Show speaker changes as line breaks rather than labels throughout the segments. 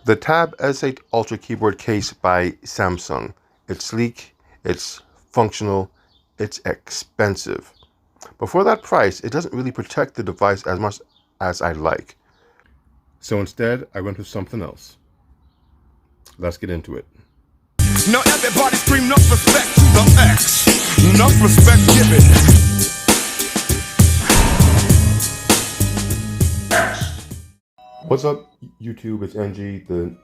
The Tab S8 Ultra keyboard case by Samsung. It's sleek, it's functional, it's expensive. But for that price, it doesn't really protect the device as much as I'd like. So instead, I went with something else. Let's get into it.
Now everybody scream enough respect to the X. Enough respect given.
What's up, YouTube? It's NG, the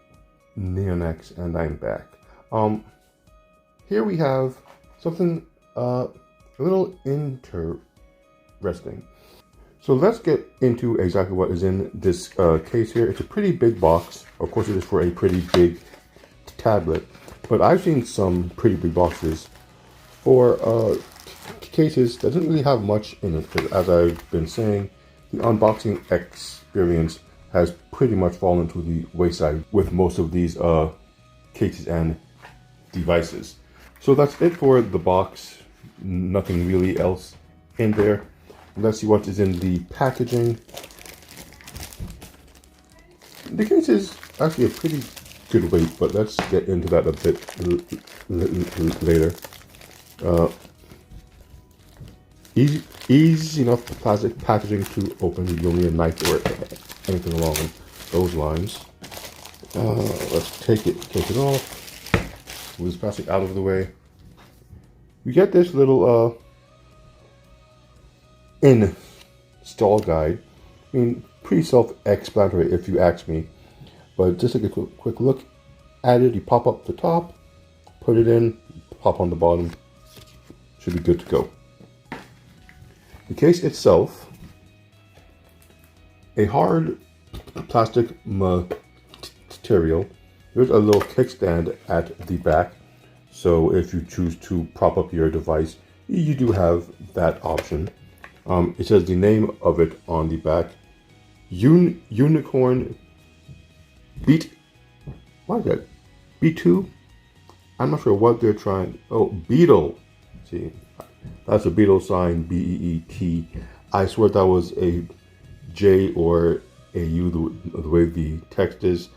NeonX, and I'm back. Here we have something a little interesting. So let's get into exactly what is in this case here. It's a pretty big box. Of course, it is for a pretty big tablet, but I've seen some pretty big boxes for cases that doesn't really have much in it. Because as I've been saying, the unboxing experience has pretty much fallen to the wayside with most of these cases and devices. So that's it for the box. Nothing really else in there. Let's see what is in the packaging. The case is actually a pretty good weight, but let's get into that a bit later. Easy enough plastic packaging to open. You don't need a knife or anything along those lines. Let's take it off. Move this plastic out of the way. We get this little install guide. I mean, pretty self-explanatory if you ask me. But just take a quick look at it. You pop up the top, put it in, pop on the bottom. Should be good to go. The case itself, a hard plastic material. There's a little kickstand at the back, so if you choose to prop up your device, you do have that option. It says the name of it on the back. Unicorn B2? I'm not sure what they're trying. Oh, Beetle. See, that's a Beetle sign, B-E-E-T. I swear that was a J or a U, the way the text is.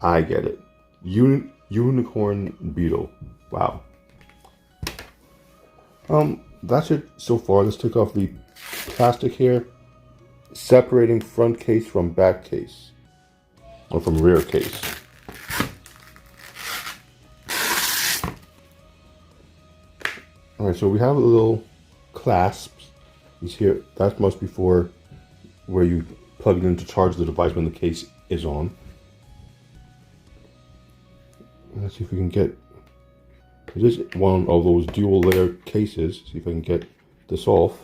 I get it. Unicorn Beetle. Wow. That's it so far. Let's take off the plastic here, separating front case from back case, or from rear case. All right, so we have a little clasps. These here, that must be for where you plug it in to charge the device when the case is on. Let's see if we can get, this is one of those dual layer cases. See if I can get this off.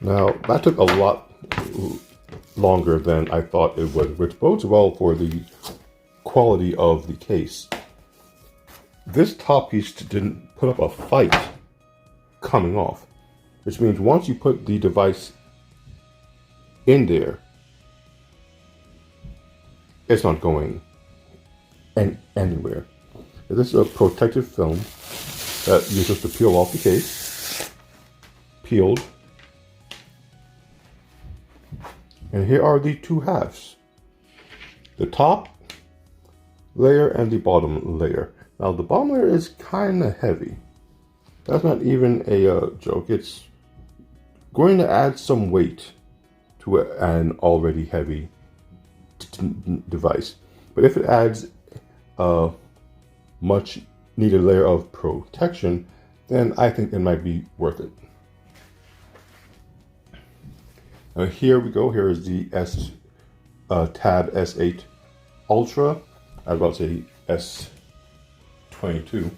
Now, that took a lot longer than I thought it would, which bodes well for the quality of the case. This top piece didn't put up a fight coming off, which means once you put the device in there, it's not going anywhere. This is a protective film that you're supposed to peel off the case. Peeled. And here are the two halves. The top layer and the bottom layer. Now the bottom layer is kind of heavy. That's not even a joke. It's going to add some weight to an already heavy device. But if it adds a much needed layer of protection, then I think it might be worth it. Now here we go. Here is the Tab S8 Ultra. I was about to say S22.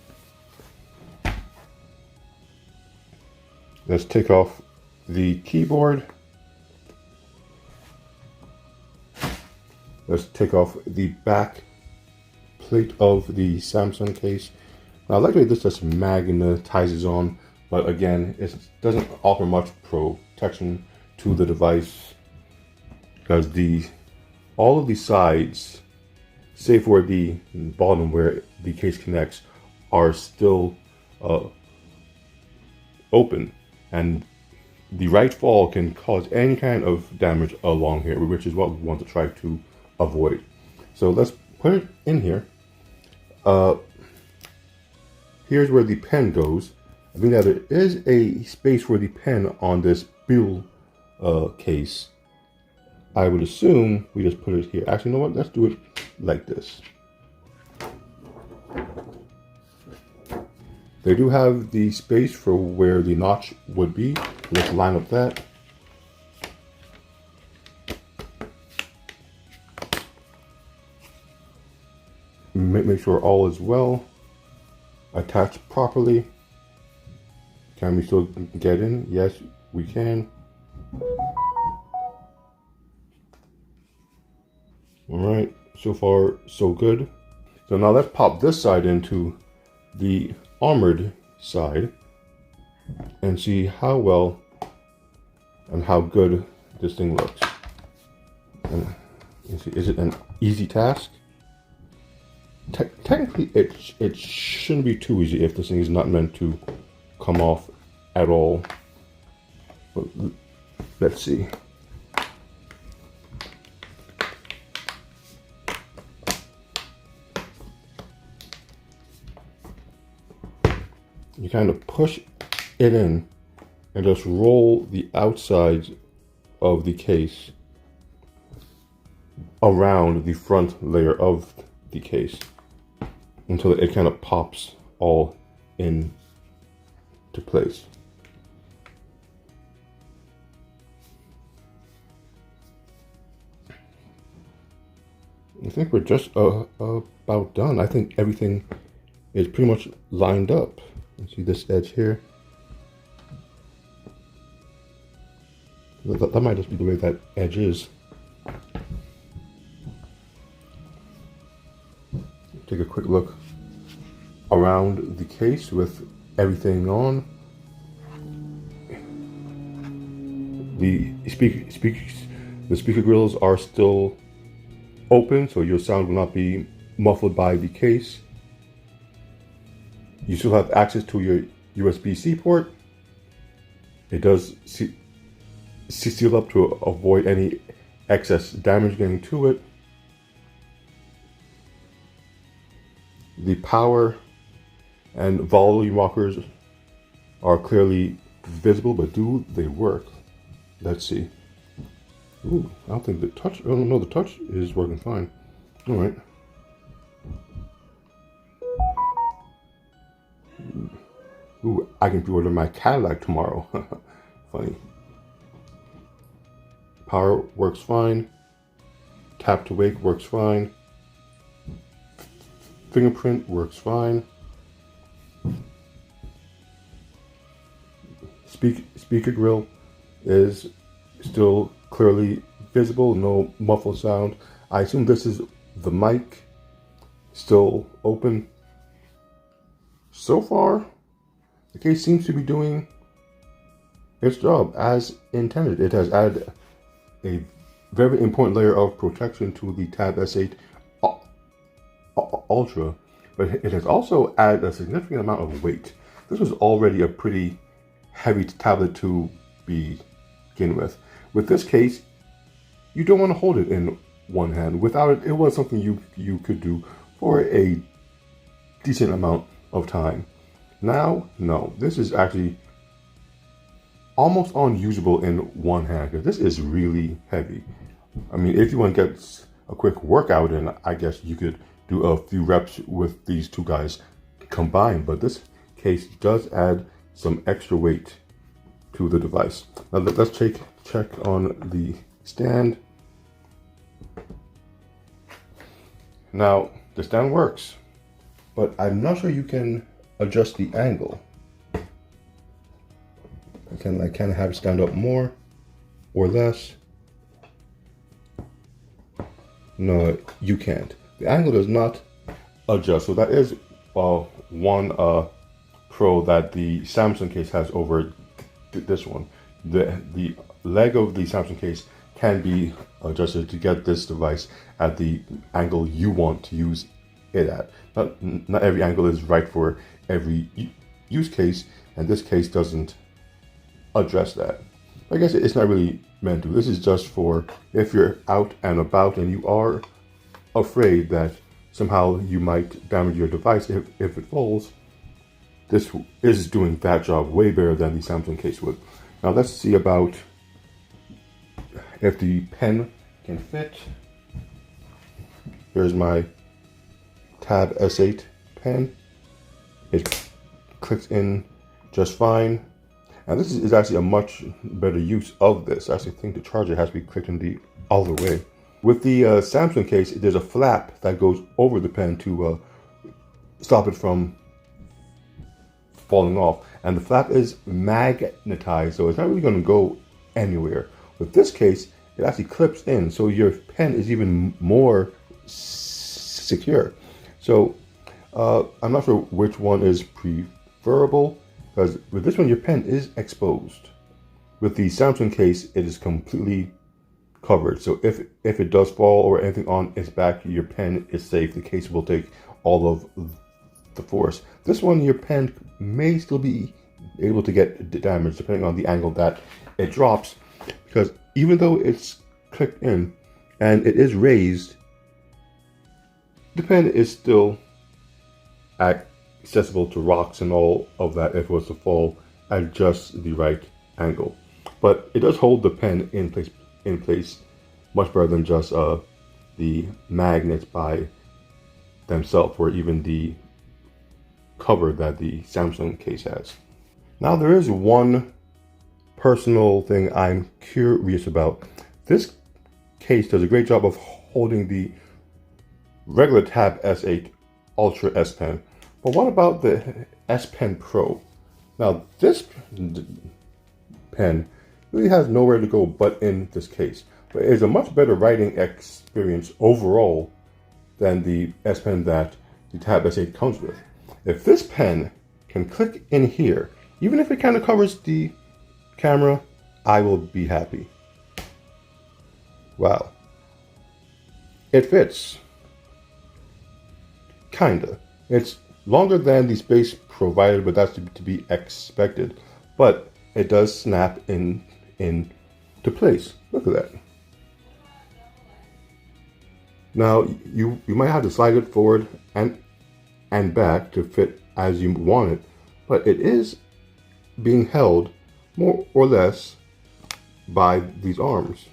Let's take off the keyboard. Let's take off the back plate of the Samsung case. Now, I like the way this just magnetizes on, but again, it doesn't offer much protection to the device because all of the sides, save for the bottom where the case connects, are still open, and the right fall can cause any kind of damage along here, which is what we want to try to avoid. So let's put it in here. Here's where the pen goes. I think that there is a space for the pen on this Beetle case. I would assume we just put it here. Actually, you know what? Let's do it like this. They do have the space for where the notch would be. Let's line up that. Make sure all is well attached properly. Can we still get in? Yes, we can. All right, so far so good. So now let's pop this side into the armored side and see how well and how good this thing looks. And is it an easy task? Technically, it shouldn't be too easy if this thing is not meant to come off at all. But let's see. You kind of push it in and just roll the outsides of the case around the front layer of the case until it kind of pops all in to place. I think we're just about done. I think everything is pretty much lined up. See this edge here? That might just be the way that edge is. Take a quick look around the case with everything on. The speaker grills are still open, so your sound will not be muffled by the case. You still have access to your USB-C port. It does seal up to avoid any excess damage getting to it. The power and volume rockers are clearly visible, but do they work? Let's see. Ooh, I don't think the touch, oh no, the touch is working fine. All right. Ooh, I can pre-order my Cadillac tomorrow. Funny. Power works fine. Tap to wake works fine. Fingerprint works fine. Speaker grill is still clearly visible, no muffled sound. I assume this is the mic, still open. So far, the case seems to be doing its job as intended. It has added a very important layer of protection to the Tab S8 Ultra, but it has also added a significant amount of weight. This was already a pretty heavy tablet to begin with. With this case, you don't want to hold it in one hand. Without it, it was something you could do for a decent amount of time. Now, no, this is actually almost unusable in one hand because this is really heavy. I mean, if you want to get a quick workout in, I guess you could do a few reps with these two guys combined, but this case does add some extra weight to the device. Now let's check on the stand. Now the stand works, but I'm not sure you can adjust the angle. I can kind of have it stand up more or less. No, you can't. The angle does not adjust. So that is one pro that the Samsung case has over this one. The leg of the Samsung case can be adjusted to get this device at the angle you want to use it at. Not every angle is right for every use case, and this case doesn't address that. I guess it's not really meant to. This is just for if you're out and about and you are afraid that somehow you might damage your device if it falls, this is doing that job way better than the Samsung case would. Now let's see about if the pen can fit. Here's my Tab S8 pen. It clicks in just fine. And this is actually a much better use of this. I actually think the charger has to be clicked in the other way. With the Samsung case, there's a flap that goes over the pen to stop it from falling off. And the flap is magnetized, so it's not really going to go anywhere. With this case, it actually clips in, so your pen is even more secure. So I'm not sure which one is preferable, because with this one, your pen is exposed. With the Samsung case, it is completely covered. So if it does fall or anything on its back, your pen is safe. The case will take all of the force. This one, your pen may still be able to get damaged depending on the angle that it drops, because even though it's clicked in and it is raised, the pen is still accessible to rocks and all of that if it was to fall at just the right angle. But it does hold the pen in place much better than just the magnets by themselves, or even the cover that the Samsung case has. Now there is one personal thing I'm curious about. This case does a great job of holding the regular Tab S8 Ultra S Pen, but what about the S Pen Pro? Now this pen really has nowhere to go but in this case, but it is a much better writing experience overall than the S Pen that the Tab S8 comes with. If this pen can click in here, even if it kind of covers the camera, I will be happy. Wow. It fits. Kinda. It's longer than the space provided, but that's to be expected. But it does snap into place. Look at that. Now you might have to slide it forward and back to fit as you want it, but it is being held more or less by these arms.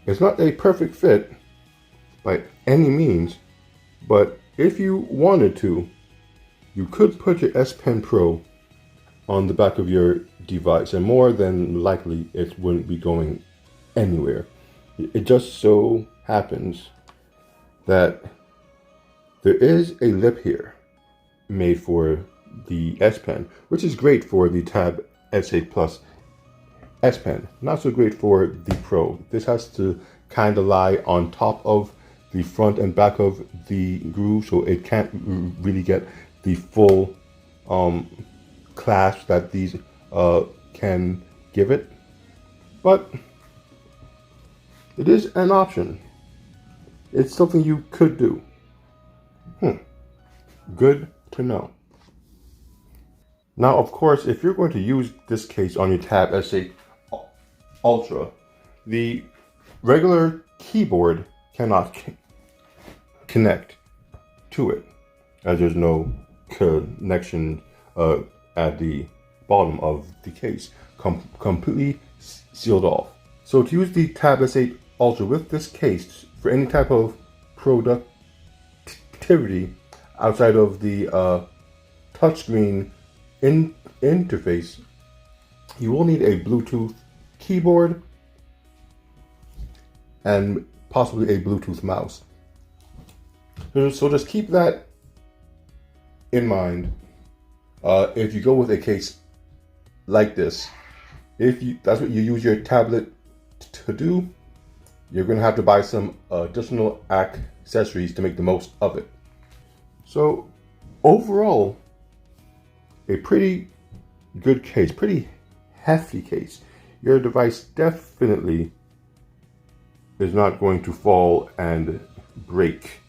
It's not a perfect fit by any means, but if you wanted to, you could put your S Pen Pro on the back of your device, and more than likely it wouldn't be going anywhere. It just so happens that there is a lip here made for the S Pen, which is great for the Tab S8 Plus S Pen. Not so great for the Pro. This has to kind of lie on top of the front and back of the groove, so it can't really get the full clasp that these can give it. But it is an option. It's something you could do. Good to know. Now, of course, if you're going to use this case on your Tab S8 Ultra, the regular keyboard cannot connect to it, as there's no connection at the bottom of the case. Completely sealed off. So to use the Tab S8 Ultra with this case for any type of productivity outside of the touchscreen interface, you will need a Bluetooth keyboard and possibly a Bluetooth mouse. So just keep that in mind. If you go with a case like this, that's what you use your tablet to do, you're going to have to buy some additional accessories to make the most of it. So overall, a pretty good case, pretty hefty case. Your device definitely is not going to fall and break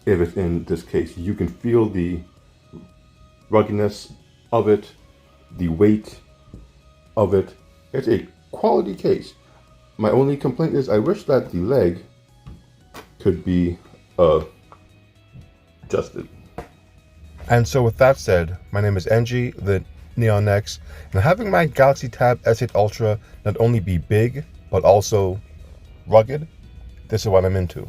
if it's in this case. You can feel the ruggedness of it, the weight of it. It's a quality case. My only complaint is I wish that the leg could be adjusted. And so with that said, my name is NG, the Neon X, and having my Galaxy Tab S8 Ultra not only be big, but also rugged, this is what I'm into.